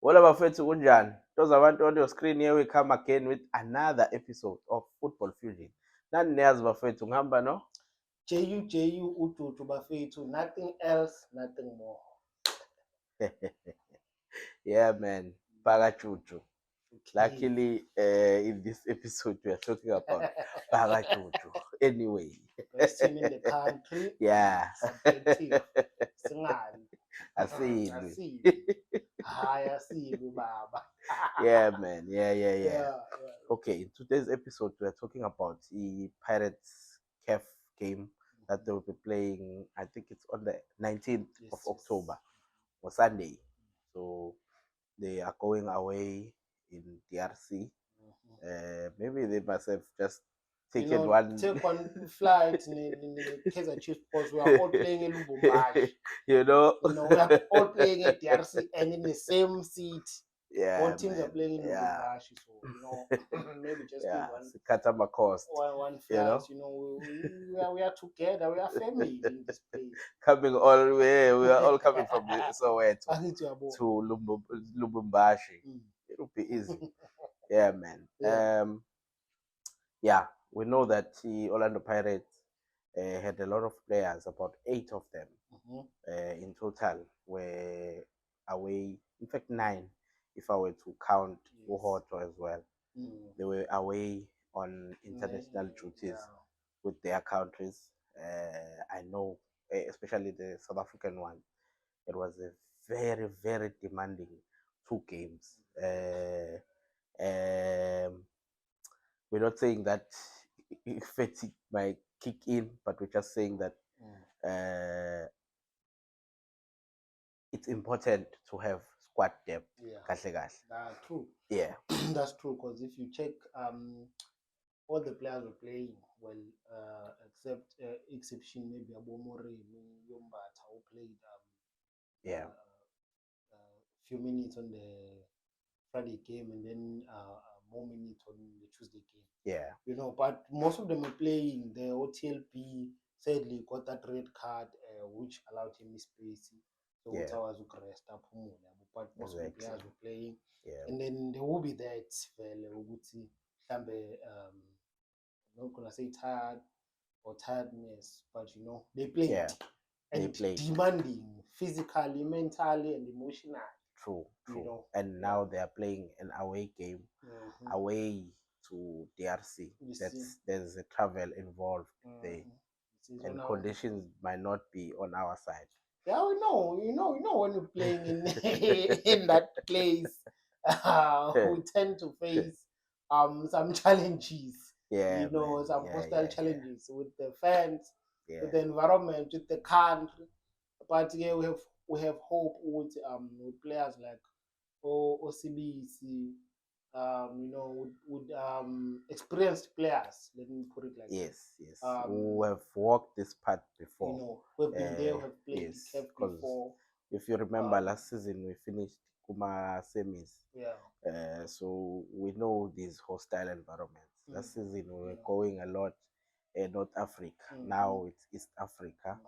Wala bafethu kunjani? Those abantu on your screen, here we come again with another episode of Football Fusion. Nani niyazi bafethu ngihamba no? JU uJuju bafethu, nothing else, nothing more. Yeah man, Baga Chuchu. Okay. Luckily, in this episode we are talking about Baga Chuchu. Anyway. Best team in the country. Yeah. Subjective. Singali. Asilwi. Asilwi. Hayi asilwi baba. Yeah man, yeah. Yeah. Okay, in today's episode, we are talking about the Pirates CAF game that they will be playing. I think it's on the 19th of Yes. October or Sunday. So they are going away in DRC. Maybe they must have just taken one. Take one flight in Kaizer Chiefs because we are all playing in Lubumbashi. You know, we are all playing at DRC and in the same seat. Yeah, All teams man. are playing in Lubumbashi, so maybe just Yeah, take Katama cost. one flight. We are together. We are family in this place. Coming all the way, we are all coming from Soweto to Lubumbashi. It will be easy. Yeah, man. Yeah, we know that the Orlando Pirates had a lot of players, about 8 of them in total were away. In fact, 9, if I were to count Uhoto as well. They were away on international duties with their countries. I know, especially the South African one, it was a very, very demanding 2 games. We're not saying that fatigue might kick in, but we're just saying that it's important to have squad depth. That's true. Yeah. That's true, because if you check all the players were playing well, except exception maybe Abomore Yombata, who played few minutes on the Friday game and then more minutes on the Tuesday game. Yeah. But most of them were playing. The OTLP sadly got that red card, which allowed him space. So it was rest up, but most of the players were playing. Yeah. And then there will be that Uguti Sambe, I'm not gonna say tired or tiredness, but they played. Yeah. And they played. Demanding physically, mentally, and emotionally. True. And now they are playing an away game, away to DRC. There's a travel involved there, and conditions might not be on our side. Yeah, we know. When you're playing in in that place, we tend to face some challenges. Yeah, some hostile challenges with the fans, with the environment, with the country. But yeah, we have hope with players like OCBC, with experienced players. Let me put it like yes. Who have walked this path before. We've been there, we have played before. If you remember, last season we finished Kuma semis. Yeah. So we know these hostile environments. Last season we were going a lot in North Africa. Now it's East Africa.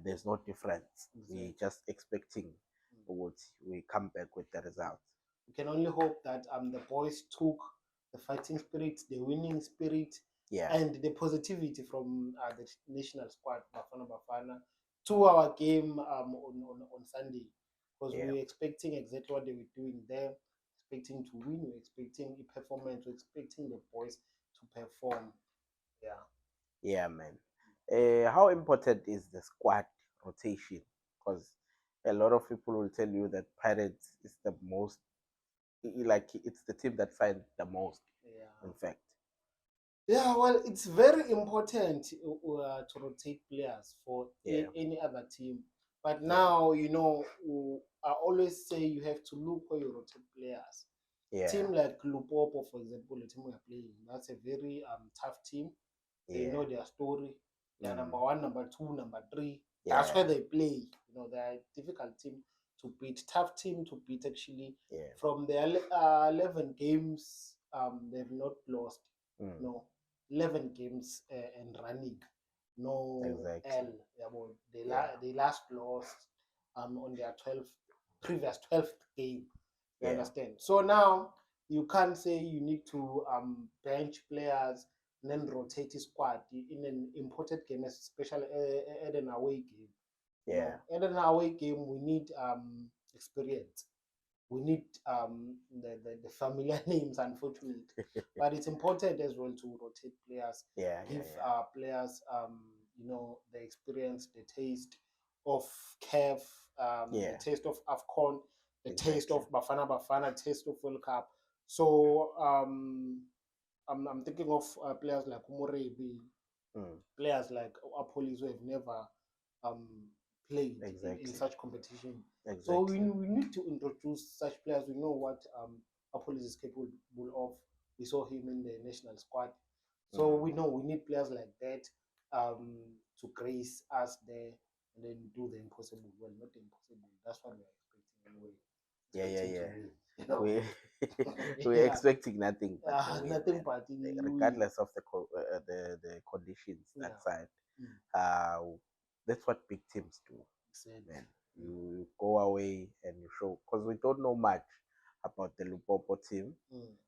There's no difference. We're just expecting we come back with the result. We can only hope that the boys took the fighting spirit, the winning spirit, and the positivity from the national squad Bafana to our game on Sunday, because we were expecting exactly what they were doing there, expecting to win, we're expecting a performance, we're expecting the boys to perform. Yeah, man. How important is the squad rotation? Because a lot of people will tell you that Pirates is the most, like, it's the team that signed the most. In fact. Yeah, well, it's very important to rotate players for any other team. But now, I always say you have to look where you rotate players. Team like Lupopo, for example, the team we are playing, that's a very tough team. They know their story. They're number 1, number 2, number 3. That's where they play. They're a difficult team to beat, tough team to beat actually. From their 11 games, they've not lost. 11 games and running. No L. They last lost on their previous 12th game. You understand? So now you can't say you need to bench players and then rotate his squad in an important game, especially at an away game. Yeah. At an away game, we need experience. We need the familiar names, unfortunately. But it's important as well to rotate players, give players the experience, the taste of CAF, the taste of AFCON, the taste of Bafana, taste of World Cup. So I'm thinking of players like Umurebi, players like Apolis who have never played in such competition. So we need to introduce such players. We know what Apolis is capable of. We saw him in the national squad. So we know we need players like that to grace us there and then do the impossible. Well, not the impossible. That's what we're expecting anyway. We're expecting nothing nothing but regardless of the conditions outside. That's what big teams do. Man, you go away and you show, because we don't know much about the Lupopo team.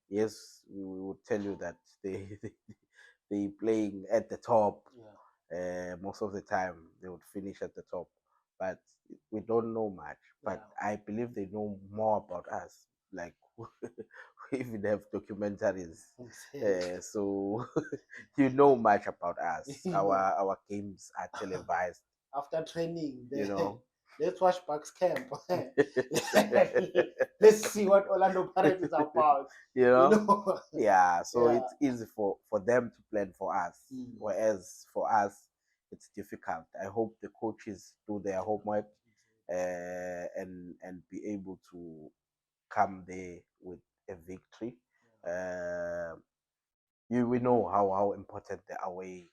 Yes, we will tell you that they playing at the top. Most of the time they would finish at the top, but we don't know much. But I believe they know more about us. Like we even have documentaries, so you know much about us. Our games are televised. After training, let's watch Bucks camp. Let's see what Orlando Pirates is about. Yeah. So it's easy for them to plan for us, whereas for us it's difficult. I hope the coaches do their homework and be able to come there with a victory. We know how important the away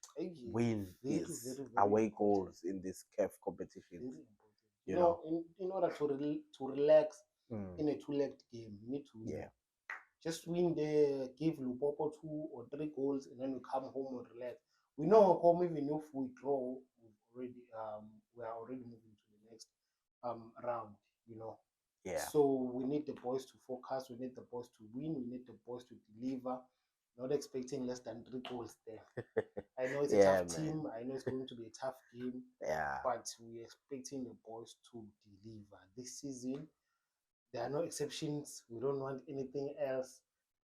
win is, away goals in this CAF competition. In order to relax in a two-legged game, you need to win. Just win there, give Lupopo 2 or 3 goals, and then we come home and relax. We know home, even if we draw, we are already moving to the next round. So we need the boys to focus. We need the boys to win. We need the boys to deliver. Not expecting less than 3 goals there. I know it's a tough team. I know it's going to be a tough game. But we're expecting the boys to deliver this season. There are no exceptions. We don't want anything else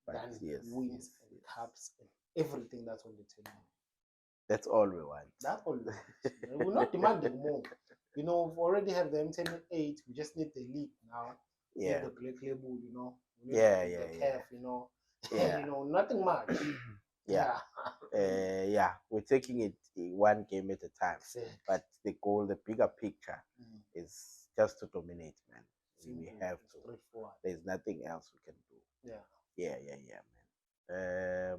than wins and cups and everything that's on the table. That's all we want. That's all we want. We're not demanding more. We already have the M10 8. We just need the league now. We need the Black Label, We need the CAF, nothing much. We're taking it one game at a time. But the goal, the bigger picture is just to dominate, man. We have to. There's nothing else we can do. Man.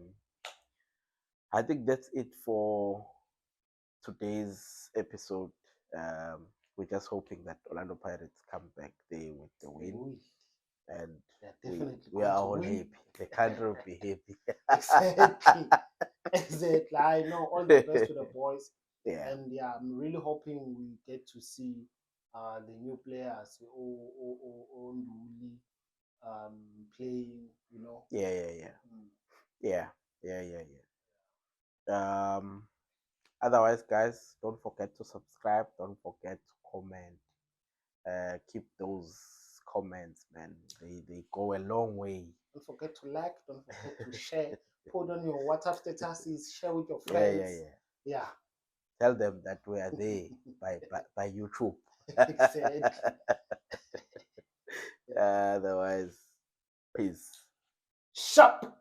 I think that's it for today's episode. We're just hoping that Orlando Pirates come back there with the win. And we are all happy. The country will be happy. Exactly. I know, all the best to the boys. And I'm really hoping we get to see the new players playing, Otherwise, guys, don't forget to subscribe. Don't forget to comment. Keep those comments, man. They go a long way. Don't forget to like. Don't forget to share. Put on your WhatsApp statuses. Share with your friends. Yeah. Tell them that we are there by YouTube. Exactly. Otherwise, peace. Shop.